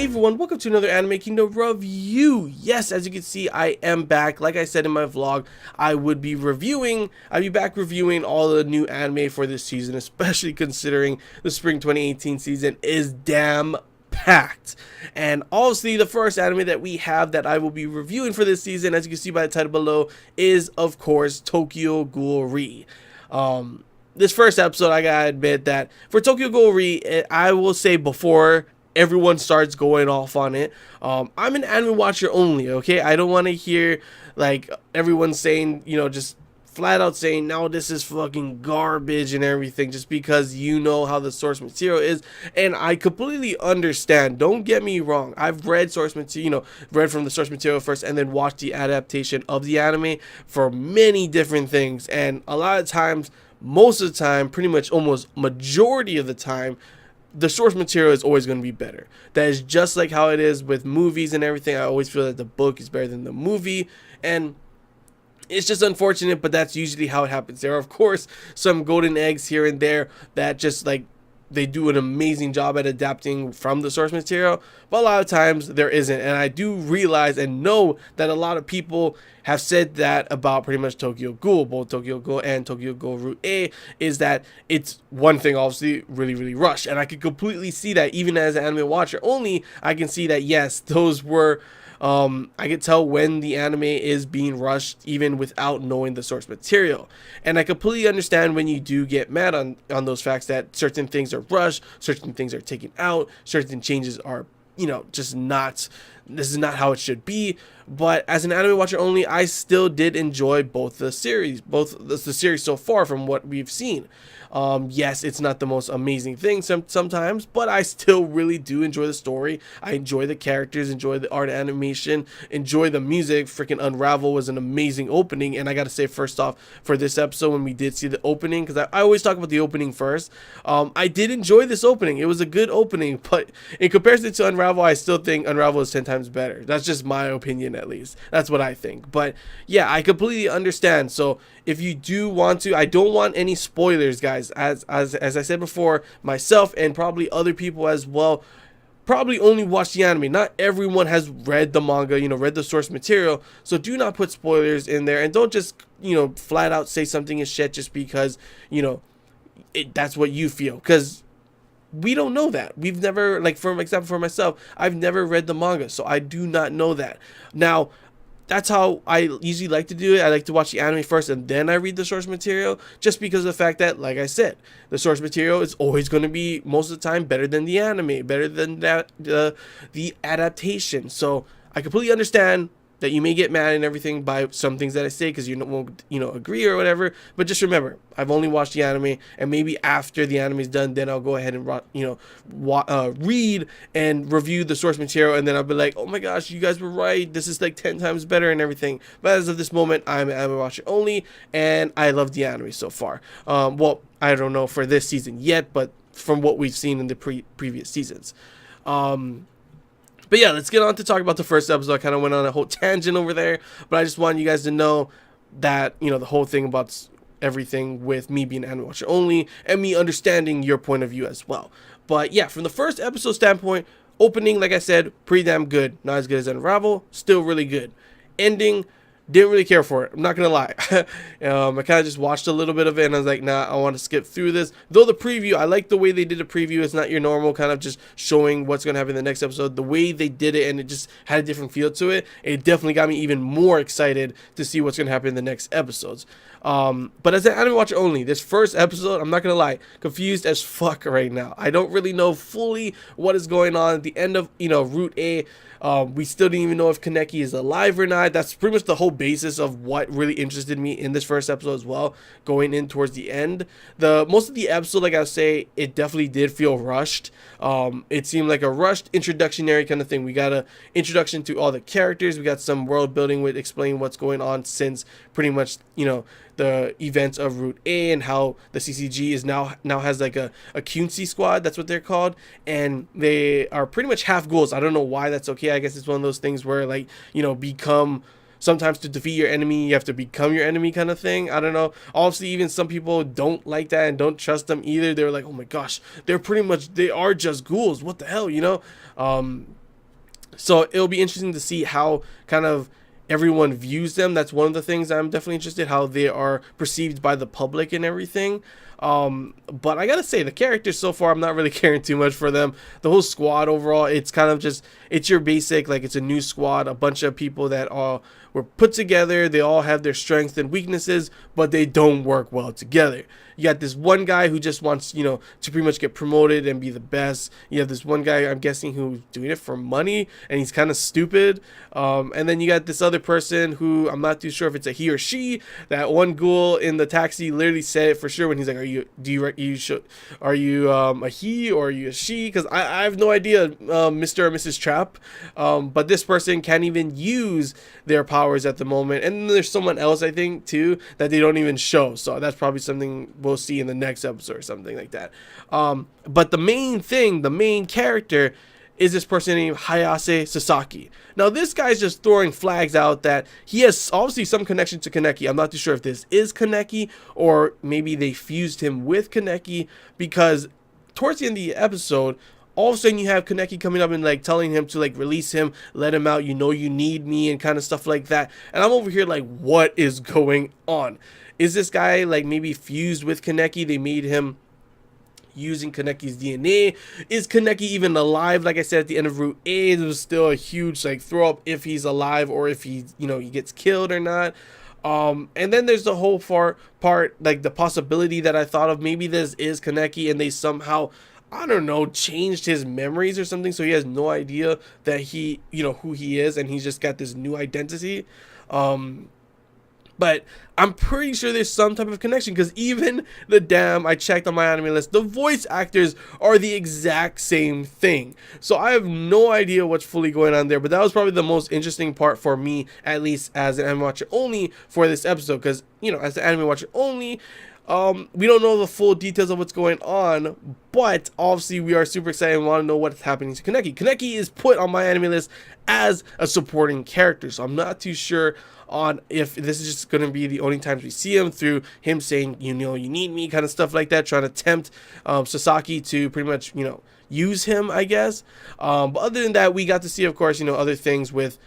everyone, welcome to another Anime Kingdom review. Yes, as you can see, I am back. Like I said in my vlog, I'd be back reviewing all the new anime for this season, especially considering the spring 2018 season is damn packed. And obviously the first anime that we have that I will be reviewing for this season, as you can see by the title below, is of course Tokyo Ghoul. This first episode, I gotta admit that for Tokyo Ghoul, I will say before everyone starts going off on it, I'm an anime watcher only, okay? I don't want to hear like everyone saying, just flat out saying, no, this is fucking garbage and everything, just because you know how the source material is. And I completely understand, don't get me wrong, I've read source material, read from the source material first and then watched the adaptation of the anime for many different things, and a lot of times, most of the time, pretty much almost majority of the time, the source material is always going to be better. That is just like how it is with movies and everything. I always feel that the book is better than the movie, and it's just unfortunate, but that's usually how it happens. There are, of course, some golden eggs here and there that just like they do an amazing job at adapting from the source material, but a lot of times there isn't. And I do realize and know that a lot of people have said that about pretty much Tokyo Ghoul, both Tokyo Ghoul and Tokyo Ghoul Route A, is that it's one thing obviously really rushed. And I could completely see that. Even as an anime watcher only, I can see that yes, those were I could tell when the anime is being rushed even without knowing the source material. And I completely understand when you do get mad on those facts that certain things are rushed, certain things are taken out, certain changes are, just not, this is not how it should be. But as an anime watcher only, I still did enjoy both the series so far from what we've seen. Yes, it's not the most amazing thing sometimes, but I still really do enjoy the story. I enjoy the characters, enjoy the art animation, enjoy the music. Freaking Unravel was an amazing opening, and I gotta say first off, for this episode when we did see the opening, because I always talk about the opening first, I did enjoy this opening. It was a good opening, but in comparison to Unravel, I still think Unravel is 10 times better. That's just my opinion, at least. That's what I think. But yeah, I completely understand. So if you do want to, I don't want any spoilers, guys. As I said before, myself and probably other people as well probably only watch the anime. Not everyone has read the manga, read the source material. So do not put spoilers in there, and don't just, flat out say something is shit just because, that's what you feel. Because we don't know that. We've never, like, for example, for myself, I've never read the manga, so I do not know that. Now, that's how I usually like to do it. I like to watch the anime first and then I read the source material, just because of the fact that, like I said, the source material is always going to be most of the time better than the anime, better than that the adaptation. So I completely understand that you may get mad and everything by some things that I say because you won't, agree or whatever. But just remember, I've only watched the anime, and maybe after the anime is done, then I'll go ahead and, read and review the source material, and then I'll be like, oh my gosh, you guys were right. This is like 10 times better and everything. But as of this moment, I'm an anime watcher only, and I love the anime so far. Well, I don't know for this season yet, but from what we've seen in the previous seasons. But yeah, let's get on to talk about the first episode. I kind of went on a whole tangent over there, but I just want you guys to know that, the whole thing about everything with me being an anime watcher only and me understanding your point of view as well. But yeah, from the first episode standpoint, opening, like I said, pretty damn good. Not as good as Unravel, still really good. Ending, didn't really care for it. I'm not gonna lie. I kind of just watched a little bit of it and I was like, nah, I want to skip through this. Though the preview, I like the way they did the preview. It's not your normal kind of just showing what's gonna happen in the next episode. The way they did it, and it just had a different feel to it. It definitely got me even more excited to see what's gonna happen in the next episodes. But as an anime watcher only, this first episode, I'm not gonna lie, confused as fuck right now. I don't really know fully what is going on at the end of, Route A. We still didn't even know if Kaneki is alive or not. That's pretty much the whole basis of what really interested me in this first episode as well, going in towards the end. Most of the episode, like I say, it definitely did feel rushed. It seemed like a rushed introductionary kind of thing. We got an introduction to all the characters. We got some world building with explaining what's going on since pretty much, the events of Route A, and how the CCG is now has like a Cuncy squad. That's what they're called, and they are pretty much half ghouls. I don't know why that's okay. I guess it's one of those things where, like, become, sometimes to defeat your enemy you have to become your enemy kind of thing. I don't know. Obviously, even some people don't like that and don't trust them either. They're like, oh my gosh, they are just ghouls, what the hell, So it'll be interesting to see how kind of everyone views them. That's one of the things I'm definitely interested, how they are perceived by the public and everything. But I gotta say, the characters so far, I'm not really caring too much for them. The whole squad overall, it's kind of just, it's your basic, like, it's a new squad, a bunch of people that all were put together. They all have their strengths and weaknesses, but they don't work well together. You got this one guy who just wants, you know, to pretty much get promoted and be the best. You have this one guy, I'm guessing, who's doing it for money, and he's kind of stupid. And then you got this other person who, I'm not too sure if it's a he or she. That one ghoul in the taxi literally said it for sure when he's like, are you a he or are you a she? Because I have no idea, Mr. or Mrs. Trap. But this person can't even use their powers at the moment. And then there's someone else, I think, too, that they don't even show. So that's probably something we'll see in the next episode or something like that. But the main thing, the main character, is this person named Hayase Sasaki. Now, this guy's just throwing flags out that he has obviously some connection to Kaneki. I'm not too sure if this is Kaneki or maybe they fused him with Kaneki, because towards the end of the episode, all of a sudden you have Kaneki coming up and like telling him to like release him, let him out, you know you need me, and kind of stuff like that. And I'm over here like, what is going on? Is this guy like maybe fused with Kaneki? They made him using Kaneki's DNA. Is Kaneki even alive? Like I said, at the end of Route A, there was still a huge like throw up if he's alive or if he, you know, he gets killed or not. And then there's the whole part like the possibility that I thought of, maybe this is Kaneki and they somehow, I don't know, changed his memories or something, so he has no idea that he, you know, who he is, and he's just got this new identity. But I'm pretty sure there's some type of connection, because even I checked on my anime list, the voice actors are the exact same thing. So I have no idea what's fully going on there, but that was probably the most interesting part for me, at least as an anime watcher only for this episode, because, you know, as an anime watcher only, we don't know the full details of what's going on, but obviously we are super excited and want to know what's happening to Kaneki. Kaneki is put on my anime list as a supporting character, so I'm not too sure on if this is just going to be the only times we see him, through him saying, you know, you need me, kind of stuff like that, trying to tempt Sasaki to pretty much, you know, use him, I guess. But other than that, we got to see, of course, you know, other things with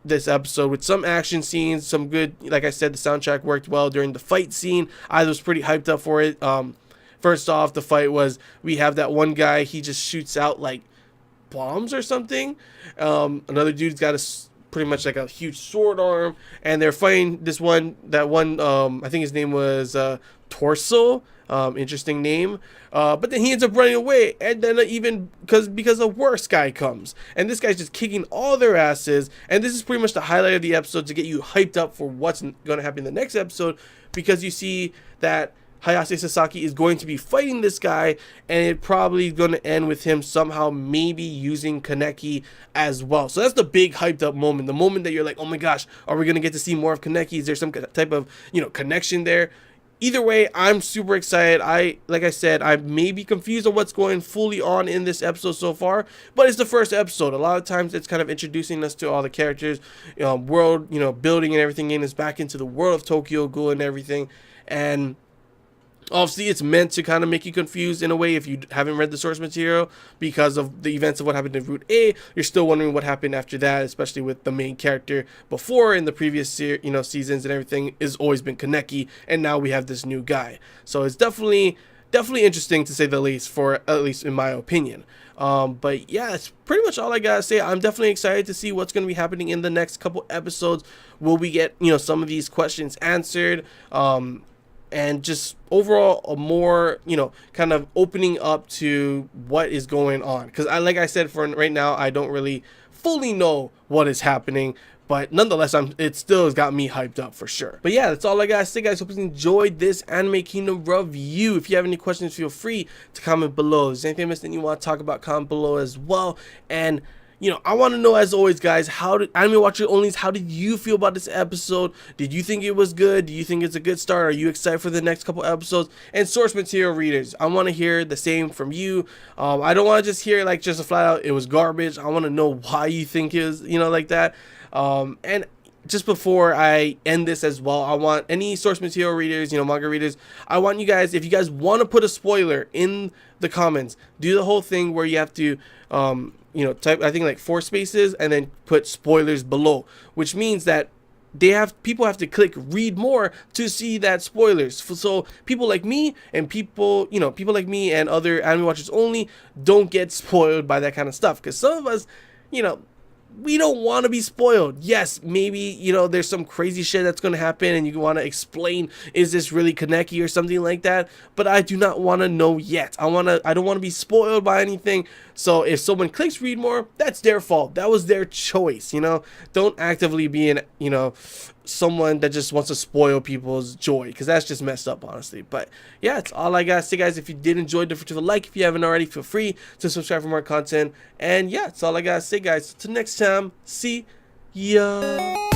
this episode, with some action scenes, some good, like I said, the soundtrack worked well during the fight scene. I was pretty hyped up for it. First off, the fight was, we have that one guy, he just shoots out like bombs or something. Another dude's got pretty much like a huge sword arm, and they're fighting I think his name was Torso. Interesting name. But then he ends up running away, and then even because a worse guy comes, and this guy's just kicking all their asses. And this is pretty much the highlight of the episode, to get you hyped up for what's going to happen in the next episode, because you see that Hayase Sasaki is going to be fighting this guy, and it probably going to end with him somehow maybe using Kaneki as well. So that's the big hyped up moment, the moment that you're like, oh my gosh, are we going to get to see more of Kaneki? Is there some type of, you know, connection there? Either way, I'm super excited. Like I said, I may be confused on what's going fully on in this episode so far, but it's the first episode. A lot of times it's kind of introducing us to all the characters, world, you know, building and everything, getting us back into the world of Tokyo Ghoul and everything. And obviously, it's meant to kind of make you confused in a way if you haven't read the source material, because of the events of what happened in Route A. You're still wondering what happened after that, especially with the main character before in the previous seasons and everything has always been Kaneki, and now we have this new guy. So it's definitely interesting, to say the least, for at least in my opinion. But yeah, that's pretty much all I gotta say. I'm definitely excited to see what's going to be happening in the next couple episodes. Will we get, you know, some of these questions answered? And just overall a more, you know, kind of opening up to what is going on. Because like I said, for right now, I don't really fully know what is happening. But nonetheless, it still has got me hyped up for sure. But yeah, that's all I gotta say, guys. Hope you enjoyed this Anime Kingdom review. If you have any questions, feel free to comment below. If there's anything missing you want to talk about, comment below as well. And you know, I want to know, as always, guys, Anime Watcher Onlys, how did you feel about this episode? Did you think it was good? Do you think it's a good start? Are you excited for the next couple episodes? And source material readers, I want to hear the same from you. I don't want to just hear like just a flat out, it was garbage. I want to know why you think it was, you know, like that. And just before I end this as well, I want any source material readers, manga readers, I want you guys, if you guys want to put a spoiler in the comments, do the whole thing where you have to, type, I think like 4 spaces and then put spoilers below, which means that people have to click read more to see that spoilers. So people like me and people like me and other anime watchers only don't get spoiled by that kind of stuff, because some of us, we don't want to be spoiled. Yes, maybe, there's some crazy shit that's going to happen and you want to explain, is this really Kaneki or something like that? But I do not want to know yet. I don't want to be spoiled by anything. So if someone clicks read more, that's their fault. That was their choice, Don't actively be someone that just wants to spoil people's joy, because that's just messed up, honestly. But yeah, it's all I gotta say, guys. If you did enjoy, don't forget to like. If you haven't already, feel free to subscribe for more content. And yeah, it's all I gotta say, guys. Till next time, see ya.